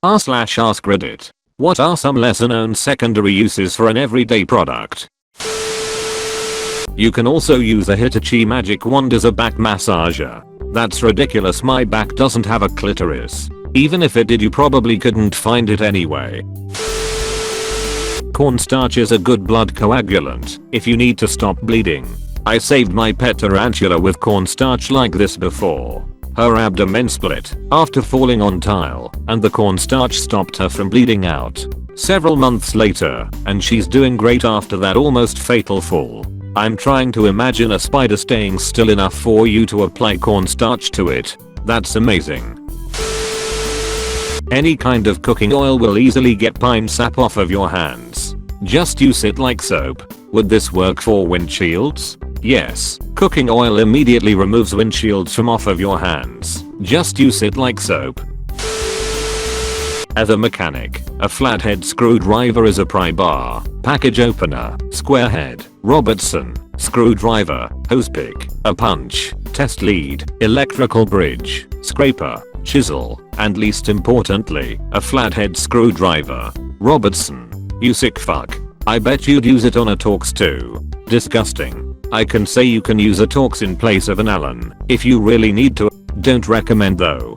r/AskReddit. What are some lesser known secondary uses for an everyday product? You can also use a Hitachi magic wand as a back massager. That's ridiculous, my back doesn't have a clitoris. Even if it did, you probably couldn't find it anyway. Cornstarch is a good blood coagulant if you need to stop bleeding. I saved my pet tarantula with cornstarch like this before. Her abdomen split after falling on tile, and the cornstarch stopped her from bleeding out. Several months later, and she's doing great after that almost fatal fall. I'm trying to imagine a spider staying still enough for you to apply cornstarch to it. That's amazing. Any kind of cooking oil will easily get pine sap off of your hands. Just use it like soap. Would this work for windshields? Yes. Cooking oil immediately removes windshields from off of your hands. Just use it like soap. As a mechanic, a flathead screwdriver is a pry bar, package opener, square head, Robertson, screwdriver, hose pick, a punch, test lead, electrical bridge, scraper, chisel, and least importantly, a flathead screwdriver. Robertson. You sick fuck. I bet you'd use it on a Torx too. Disgusting. I can say you can use a Torx in place of an Allen if you really need to. Don't recommend though.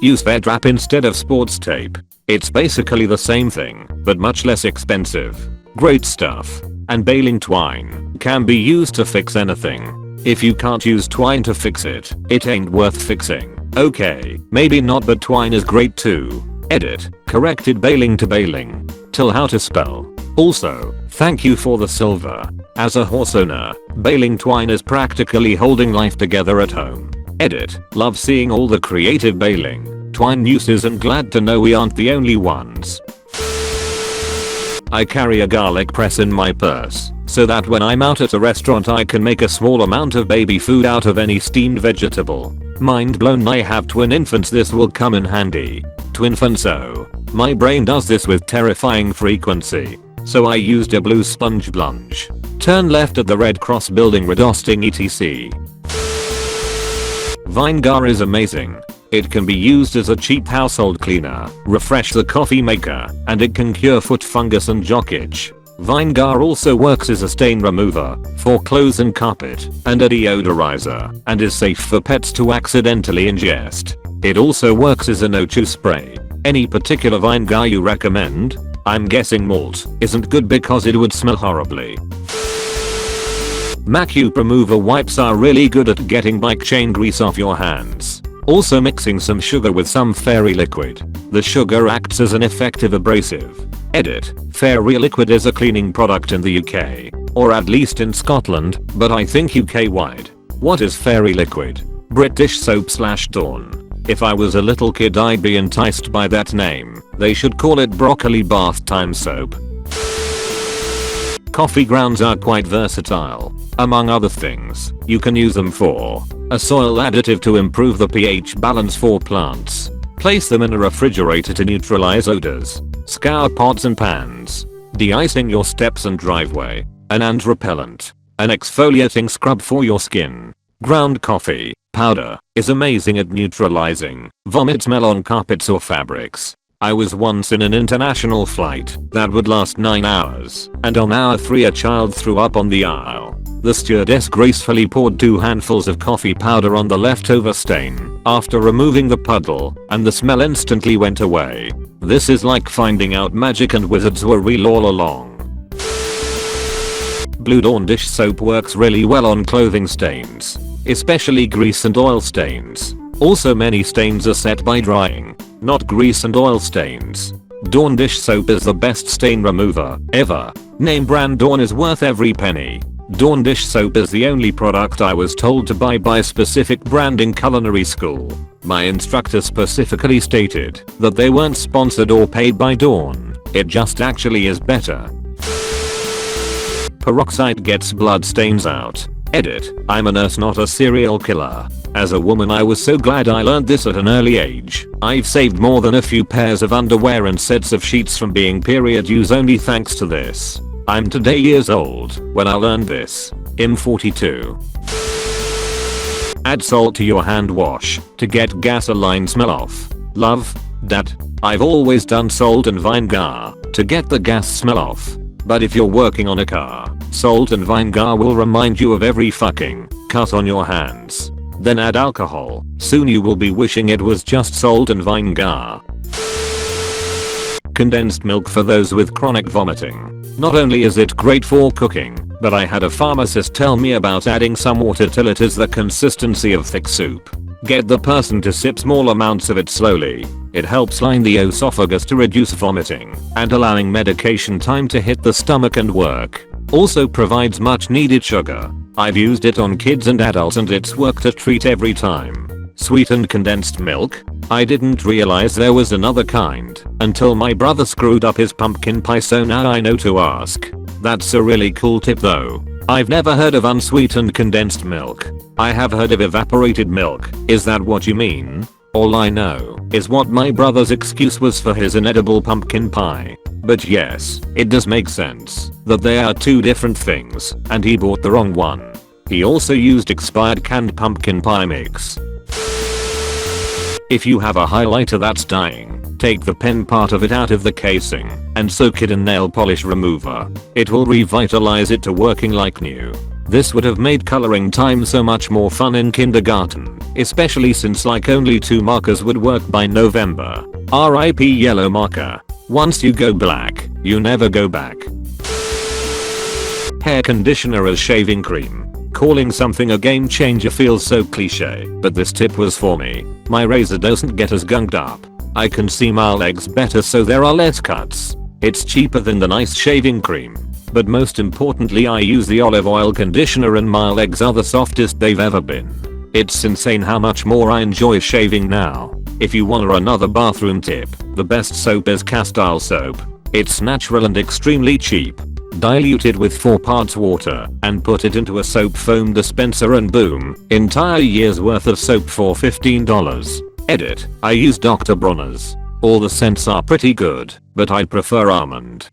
Use Fed wrap instead of sports tape. It's basically the same thing, but much less expensive. Great stuff. And baling twine can be used to fix anything. If you can't use twine to fix it, it ain't worth fixing. Okay, maybe not, but twine is great too. Edit. Corrected baling to bailing. Till how to spell. Also, thank you for the silver. As a horse owner, baling twine is practically holding life together at home. Edit. Love seeing all the creative baling twine uses and glad to know we aren't the only ones. I carry a garlic press in my purse so that when I'm out at a restaurant I can make a small amount of baby food out of any steamed vegetable. Mind blown, I have twin infants, this will come in handy. Twinfants, oh. My brain does this with terrifying frequency. So I used a blue sponge plunge. Turn left at the Red Cross building, redosting etc. Vinegar is amazing. It can be used as a cheap household cleaner, refresh the coffee maker, and it can cure foot fungus and jock itch. Vinegar also works as a stain remover for clothes and carpet, and a deodorizer, and is safe for pets to accidentally ingest. It also works as a no-chew spray. Any particular vinegar you recommend? I'm guessing malt isn't good because it would smell horribly. Vacuum remover wipes are really good at getting bike chain grease off your hands. Also mixing some sugar with some fairy liquid. The sugar acts as an effective abrasive. Edit. Fairy liquid is a cleaning product in the UK. Or at least in Scotland, but I think UK wide. What is fairy liquid? British soap/Dawn. If I was a little kid I'd be enticed by that name. They should call it broccoli bath time soap. Coffee grounds are quite versatile. Among other things, you can use them for a soil additive to improve the pH balance for plants. Place them in a refrigerator to neutralize odors. Scour pots and pans. De-icing your steps and driveway. An ant repellent. An exfoliating scrub for your skin. Ground coffee powder is amazing at neutralizing vomit smell on carpets or fabrics. I was once in an international flight that would last 9 hours, and on hour 3 a child threw up on the aisle. The stewardess gracefully poured 2 handfuls of coffee powder on the leftover stain after removing the puddle, and the smell instantly went away. This is like finding out magic and wizards were real all along. Blue Dawn dish soap works really well on clothing stains, especially grease and oil stains. Also many stains are set by drying, not grease and oil stains. Dawn dish soap is the best stain remover ever. Name brand Dawn is worth every penny. Dawn dish soap is the only product I was told to buy by a specific brand in culinary school. My instructor specifically stated that they weren't sponsored or paid by Dawn. It just actually is better. Peroxide gets blood stains out. Edit. I'm a nurse, not a serial killer. As a woman I was so glad I learned this at an early age. I've saved more than a few pairs of underwear and sets of sheets from being period use only thanks to this. I'm today years old when I learned this. I'm 42. Add salt to your hand wash to get gasoline smell off. Love. Dat. I've always done salt and vinegar to get the gas smell off. But if you're working on a car, salt and vinegar will remind you of every fucking cut on your hands. Then add alcohol. Soon you will be wishing it was just salt and vinegar. Condensed milk for those with chronic vomiting. Not only is it great for cooking, but I had a pharmacist tell me about adding some water till it is the consistency of thick soup. Get the person to sip small amounts of it slowly. It helps line the esophagus to reduce vomiting and allowing medication time to hit the stomach and work. Also provides much needed sugar. I've used it on kids and adults and it's worked a treat every time. Sweetened condensed milk? I didn't realize there was another kind until my brother screwed up his pumpkin pie, so now I know to ask. That's a really cool tip though. I've never heard of unsweetened condensed milk. I have heard of evaporated milk. Is that what you mean? All I know is what my brother's excuse was for his inedible pumpkin pie. But yes, it does make sense that they are two different things and he bought the wrong one. He also used expired canned pumpkin pie mix. If you have a highlighter that's dying, take the pen part of it out of the casing and soak it in nail polish remover. It will revitalize it to working like new. This would have made coloring time so much more fun in kindergarten, especially since like only 2 markers would work by November. RIP yellow marker. Once you go black, you never go back. Hair conditioner as shaving cream. Calling something a game changer feels so cliche, but this tip was for me. My razor doesn't get as gunged up. I can see my legs better so there are less cuts. It's cheaper than the nice shaving cream. But most importantly, I use the olive oil conditioner and my legs are the softest they've ever been. It's insane how much more I enjoy shaving now. If you want another bathroom tip, the best soap is castile soap. It's natural and extremely cheap. Dilute it with 4 parts water and put it into a soap foam dispenser and boom, entire year's worth of soap for $15. Edit. I use Dr. Bronner's. All the scents are pretty good, but I'd prefer almond.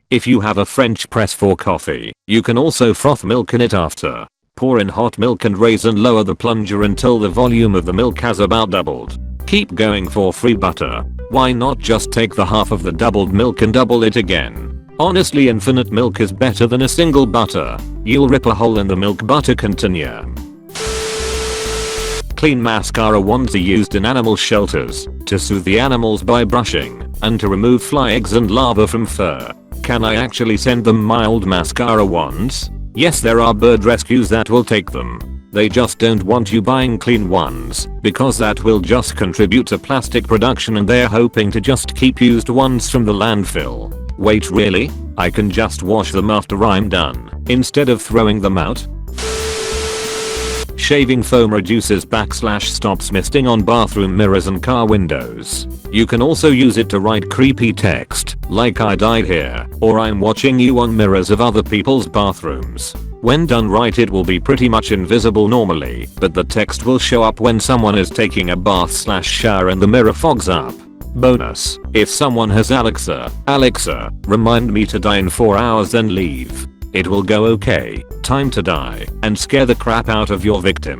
If you have a French press for coffee, you can also froth milk in it after. Pour in hot milk and raise and lower the plunger until the volume of the milk has about doubled. Keep going for free butter. Why not just take the half of the doubled milk and double it again? Honestly, infinite milk is better than a single butter. You'll rip a hole in the milk butter container. Clean mascara wands are used in animal shelters to soothe the animals by brushing and to remove fly eggs and larvae from fur. Can I actually send them mild mascara wands? Yes, there are bird rescues that will take them. They just don't want you buying clean ones because that will just contribute to plastic production and they're hoping to just keep used ones from the landfill. Wait, really? I can just wash them after I'm done instead of throwing them out? Shaving foam reduces /stops misting on bathroom mirrors and car windows. You can also use it to write creepy text like "I died here" or "I'm watching you" on mirrors of other people's bathrooms. When done right, it will be pretty much invisible normally, but the text will show up when someone is taking a bath/shower and the mirror fogs up. Bonus: if someone has Alexa, remind me to die in 4 hours then leave. It will go "okay, time to die" and scare the crap out of your victim.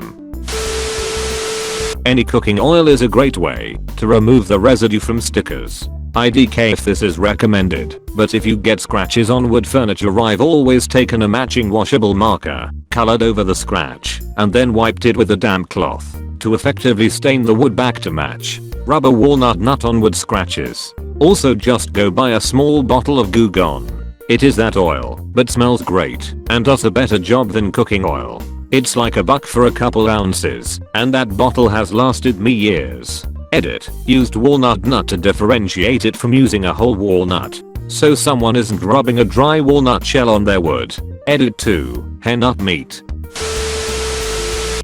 Any cooking oil is a great way to remove the residue from stickers. IDK if this is recommended, but if you get scratches on wood furniture, I've always taken a matching washable marker, colored over the scratch, and then wiped it with a damp cloth to effectively stain the wood back to match. Rub a walnut nut on wood scratches. Also just go buy a small bottle of Goo Gone. It is that oil, but smells great and does a better job than cooking oil. It's like $1 for a couple ounces, and that bottle has lasted me years. Edit. Used walnut nut to differentiate it from using a whole walnut, so someone isn't rubbing a dry walnut shell on their wood. Edit 2. Hair nut meat.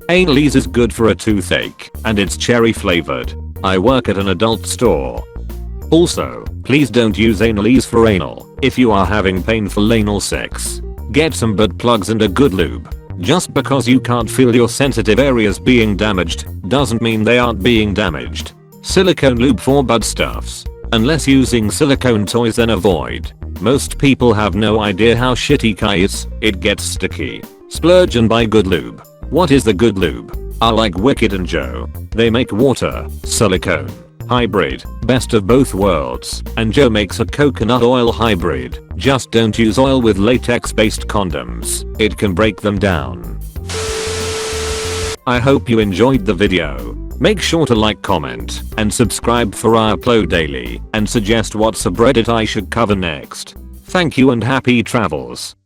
Anal-ease is good for a toothache, and it's cherry flavored. I work at an adult store. Also, please don't use Anal-ease for anal if you are having painful anal sex. Get some butt plugs and a good lube. Just because you can't feel your sensitive areas being damaged doesn't mean they aren't being damaged. Silicone lube for butt stuffs. Unless using silicone toys, then avoid. Most people have no idea how shitty Kai is. It gets sticky. Splurge and buy good lube. What is the good lube? I like Wicked and Joe. They make water, silicone, hybrid, best of both worlds, and Joe makes a coconut oil hybrid. Just don't use oil with latex based condoms. It can break them down. I hope you enjoyed the video. Make sure to like, comment, and subscribe for I upload daily, and suggest what subreddit I should cover next. Thank you and happy travels.